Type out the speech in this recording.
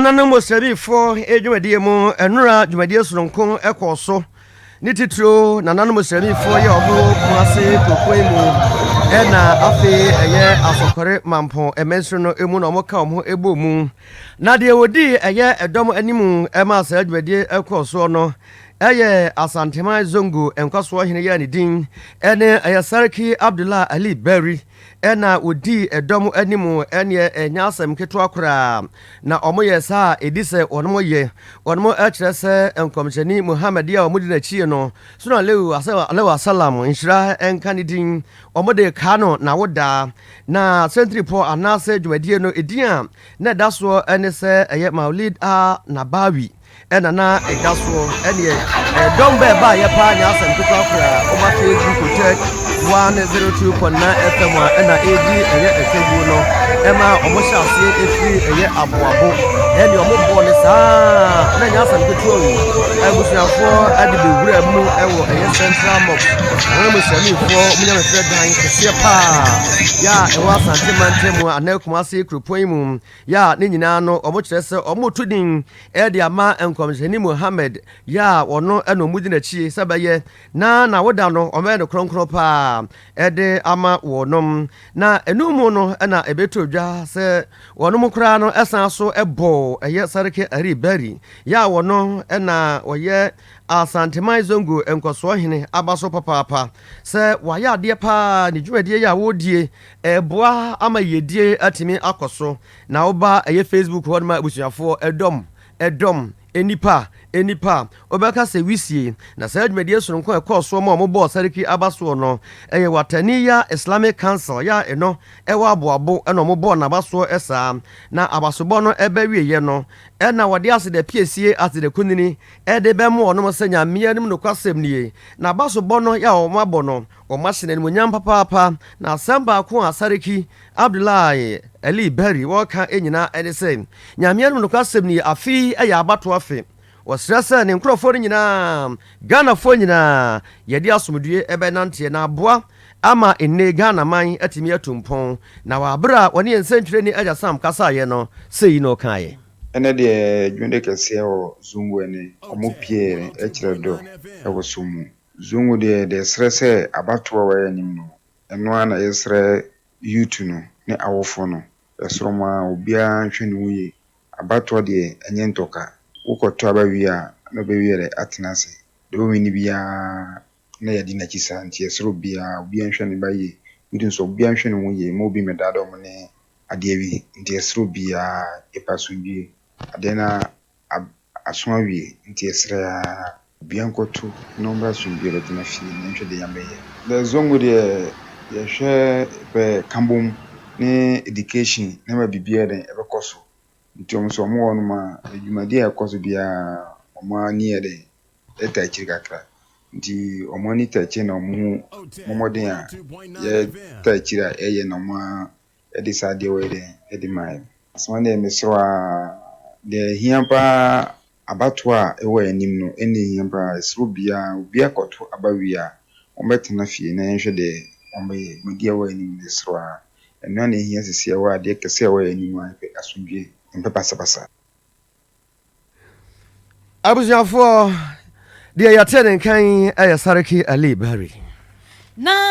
Nanamo Sabi for Edwadiemo and Nura Jumadia Sonko Ecoso. Nititro, Nanamo Sabi for your Kumasi, Kukwemu, Ena Afe, a year as a correct mampo, a mention Emunomoka, Ebo Moon. Nadia would a year a dom animu, Emma said, Wedia Ecosono. Aye, Asanteman Zongo, Nkosuohene Din, ene Sarki Abdulai Ali Berry, ena udi edomu animu enye enyasem ketwa kra na omoye sa edise onomoye onomo akyerese enkomchani Muhammad ya omudi na chie no so na lewa salam inshira enkanidin omode ka no na woda na century po anase dwuadie no edian na daso ene se eye maulid a nabawi ena na edaso ene dombe ba ye pa nyasem ketwa kra o ma Facebook check 102.9 FM ena edi eye ekebu no ema omoshase efi eye aboabo ene omobo ne saa na nyasem ketwa wi ebusuafo ade bewura mu ewo eye central mob na mo shani fo munya me fred dan kese pa ya ewa Asanteman temu ana Kumasi kropon mu ya ne nyina no omokyerese omotudin ede ama enkomshani Muhammad ya wono eno mudi na chi sabaye na woda no ome no kronkron pa ede ama wonom na enumu no na ebetodwa se wonom kra no esan so ebo eye Sarki ari bari ya wono na oye Asanteman Zongo Nkosuohene abaso papa se waya de pa ni dwuadie ya wodie eboa ama yedie atimi akoso na oba eye Facebook wonma abusuafo edom enipa obeka se wisie na sa dwuadie soronko ekoso ma omo Sarki abaso no eye wataniya Islamic Council ya eno ewa aboabo eno omo na abaso esa na abaso no ebawiye no ena wade ase de piesie ase de kunini ede be mo no senya mianim no kwasem nie na abaso no ya omo abo no omo hye ne munyam papa na asamba ko Sarki Abdulai Ali Berry woka enyina ene se nyamianim no kwasem nie afi eya abato afi wasrasa ne nkrofo nyina Ghana fo nyina yedi asomdue ebe nante na aboa ama enne Ghana man atimi atumpon na wabra woni ensentire ni aja Saam kasa ye no sei no kae ene de dwunde kese o Zongo ene omopie ekire do ewo sumu Zongo de srese abato wa yanim no eno ana yesre youth no ne awofo no esroma obia nhwene wuye abato de enye ntoka ukoto abawi a no bewiere atenase do wini bia na yadi na chisa nti esro bia obia nhwene baye wudin so obia nhwene wuye mo bi medado mo ne adewi nti esro bia epasudie adena aswawi nti esra biankoto nombra sunbire tena fi nhwe de yambeye the Zongo de ye hwe be kambom ne education na ma bibia den ebekoso nti omso mo wonu ma adwumade ekoso bia omo ni ede eta chiri kakra nti omo ni tachi na omo momoden a ye tachi a eye na omo ede sade we de ede mai so na mesroa de hiampa abato a ewo anim no ene hiampa esro bia obi akoto abawi a ombetena fie na nhwe de ombe media wa anim mesroa eno na hia sisi wa de kese wa anim a asundwe mpepasa abusuafo de ya tenen kan Sarki Ali Berry na